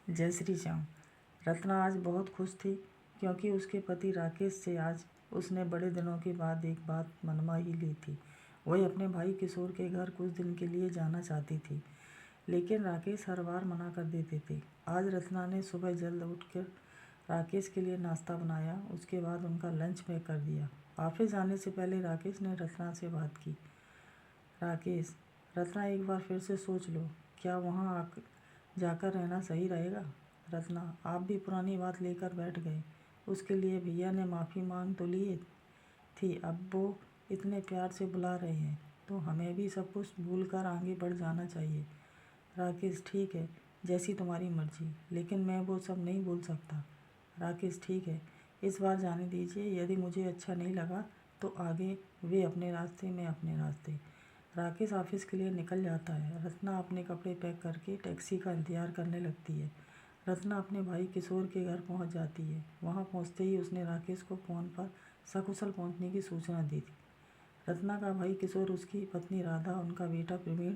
जय श्री श्याम। रत्ना आज बहुत खुश थी क्योंकि उसके पति राकेश से आज उसने बड़े दिनों के बाद एक बात मनवा ही ली थी। वह अपने भाई किशोर के घर कुछ दिन के लिए जाना चाहती थी, लेकिन राकेश हर बार मना कर देते थे। आज रत्ना ने सुबह जल्द उठकर राकेश के लिए नाश्ता बनाया, उसके बाद उनका लंच पैक कर दिया। ऑफिस जाने से पहले राकेश ने रत्ना से बात की। राकेश, रत्ना एक बार फिर से सोच लो, क्या वहाँ जाकर रहना सही रहेगा? रत्ना, आप भी पुरानी बात लेकर बैठ गए। उसके लिए भैया ने माफ़ी मांग तो ली थी, अब वो इतने प्यार से बुला रहे हैं तो हमें भी सब कुछ भूलकर आगे बढ़ जाना चाहिए। राकेश, ठीक है, जैसी तुम्हारी मर्जी, लेकिन मैं वो सब नहीं बोल सकता। राकेश, ठीक है, इस बार जाने दीजिए। यदि मुझे अच्छा नहीं लगा तो आगे वे अपने रास्ते, मैं अपने रास्ते। राकेश ऑफिस के लिए निकल जाता है। रत्ना अपने कपड़े पैक करके टैक्सी का इंतजार करने लगती है। रत्ना अपने भाई किशोर के घर पहुंच जाती है। वहां पहुंचते ही उसने राकेश को फ़ोन पर सकुशल पहुंचने की सूचना दी थी। रत्ना का भाई किशोर, उसकी पत्नी राधा, उनका बेटा प्रवीण,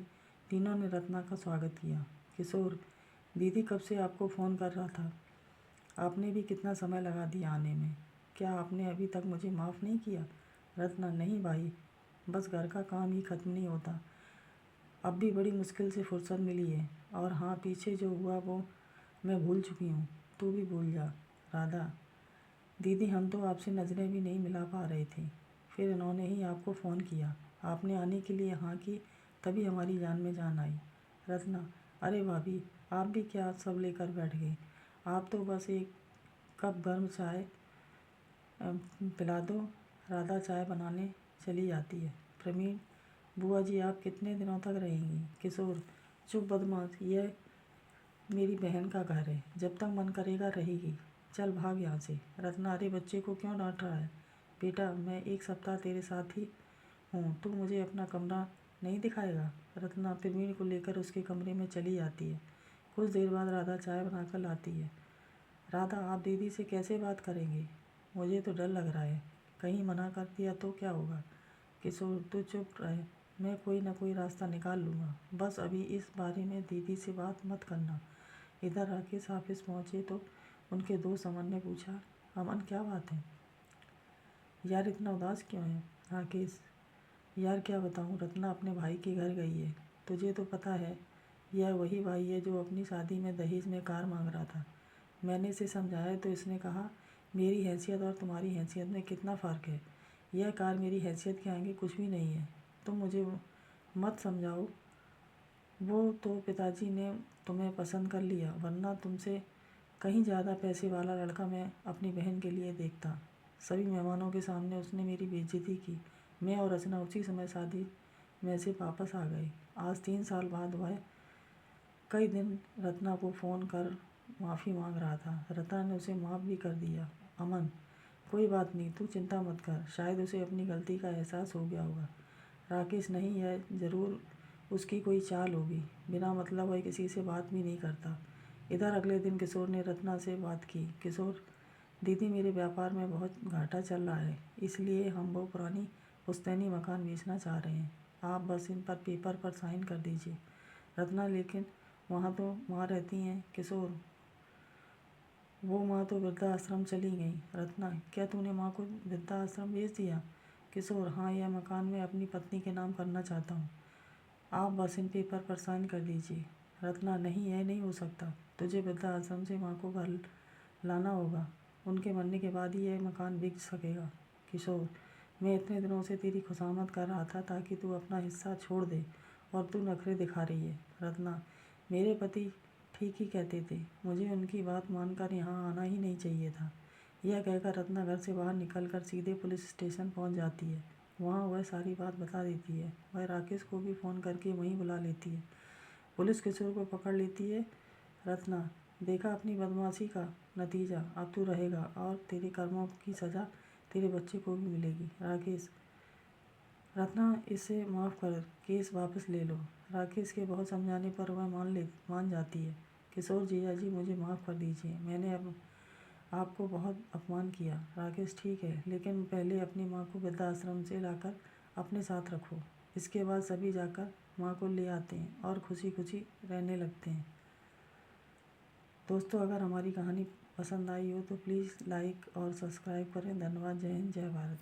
तीनों ने रत्ना का स्वागत किया। किशोर, दीदी कब से आपको फ़ोन कर रहा था। आपने भी कितना समय लगा दिया आने में। क्या आपने अभी तक मुझे माफ़ नहीं किया? रत्ना, नहीं भाई, बस घर का काम ही ख़त्म नहीं होता। अब भी बड़ी मुश्किल से फुर्सत मिली है। और हाँ, पीछे जो हुआ वो मैं भूल चुकी हूँ, तू भी भूल जा। राधा, दीदी हम तो आपसे नज़रें भी नहीं मिला पा रहे थे, फिर इन्होंने ही आपको फ़ोन किया। आपने आने के लिए हाँ की, तभी हमारी जान में जान आई। रत्ना, अरे भाभी, आप भी क्या सब लेकर बैठ गए। आप तो बस एक कप गर्म चाय पिला दो। राधा चाय बनाने चली जाती है। प्रवीण, बुआ जी आप कितने दिनों तक रहेंगी? किशोर, चुप बदमाश, यह मेरी बहन का घर है, जब तक मन करेगा रहेगी। चल भाग यहाँ से। रत्ना, अरे बच्चे को क्यों डांट रहा है? बेटा, मैं एक सप्ताह तेरे साथ ही हूँ, तू मुझे अपना कमरा नहीं दिखाएगा? रत्ना प्रवीण को लेकर उसके कमरे में चली जाती है। कुछ देर बाद राधा चाय बनाकर लाती है। राधा, आप दीदी से कैसे बात करेंगे? मुझे तो डर लग रहा है, कहीं मना कर दिया तो क्या होगा? किशोर, तू चुप रहे, मैं कोई ना कोई रास्ता निकाल लूँगा, बस अभी इस बारे में दीदी से बात मत करना। इधर राकेश ऑफिस पहुँचे तो उनके दोस्त अमन ने पूछा, अमन क्या बात है यार, इतना उदास क्यों है? राकेश, यार क्या बताऊँ, रत्ना अपने भाई के घर गई है। तुझे तो पता है, यह वही भाई है जो अपनी शादी में दहेज में कार मांग रहा था। मैंने इसे समझाया तो इसने कहा, मेरी हैसियत और तुम्हारी हैसियत में कितना फ़र्क है। यह कार मेरी हैसियत के आगे कुछ भी नहीं है। तुम मुझे मत समझाओ, वो तो पिताजी ने तुम्हें पसंद कर लिया, वरना तुमसे कहीं ज़्यादा पैसे वाला लड़का मैं अपनी बहन के लिए देखता। सभी मेहमानों के सामने उसने मेरी बेइज्जती की। मैं और रचना उसी समय शादी में से वापस आ गए। आज 3 साल बाद वह कई दिन रत्ना को फ़ोन कर माफ़ी मांग रहा था। रत्ना ने उसे माफ़ भी कर दिया। अमन, कोई बात नहीं, तू चिंता मत कर, शायद उसे अपनी गलती का एहसास हो गया होगा। राकेश, नहीं, यह ज़रूर उसकी कोई चाल होगी, बिना मतलब वह किसी से बात भी नहीं करता। इधर अगले दिन किशोर ने रत्ना से बात की। किशोर, दीदी मेरे व्यापार में बहुत घाटा चल रहा है, इसलिए हम वो पुरानी पुश्तैनी मकान बेचना चाह रहे हैं। आप बस इन पर पेपर पर साइन कर दीजिए। रत्ना, लेकिन वहाँ तो माँ रहती हैं। किशोर, वो माँ तो वृद्धाश्रम चली गई। रत्ना, क्या तूने माँ को वृद्धाश्रम भेज दिया? किशोर, हाँ, यह मकान मैं अपनी पत्नी के नाम करना चाहता हूँ, आप बस इन पेपर पर साइन कर दीजिए। रत्ना, नहीं, यह नहीं हो सकता, तुझे वृद्धाश्रम से माँ को घर लाना होगा, उनके मरने के बाद ही यह मकान बिक सकेगा। किशोर, मैं इतने दिनों से तेरी खुशामद कर रहा था ताकि तू अपना हिस्सा छोड़ दे, और तू नखरे दिखा रही है। रत्ना, मेरे पति ठीक ही कहते थे, मुझे उनकी बात मानकर यहाँ आना ही नहीं चाहिए था। यह कहकर रत्ना घर से बाहर निकलकर सीधे पुलिस स्टेशन पहुँच जाती है। वहाँ वह सारी बात बता देती है। वह राकेश को भी फ़ोन करके वहीं बुला लेती है। पुलिस किशोर को पकड़ लेती है। रत्ना, देखा अपनी बदमाशी का नतीजा, अब तू रहेगा और तेरे कर्मों की सज़ा तेरे बच्चे को भी मिलेगी। राकेश, रत्ना, इसे माफ़ कर, केस वापस ले लो। राकेश के बहुत समझाने पर वह मान जाती है। किशोर, जीजा जी मुझे माफ़ कर दीजिए, मैंने अब आपको बहुत अपमान किया। राकेश, ठीक है, लेकिन पहले अपनी माँ को वृद्धाश्रम से लाकर अपने साथ रखो। इसके बाद सभी जाकर माँ को ले आते हैं और खुशी खुशी रहने लगते हैं। दोस्तों, अगर हमारी कहानी पसंद आई हो तो प्लीज़ लाइक और सब्सक्राइब करें। धन्यवाद। जय हिंद, जय भारत।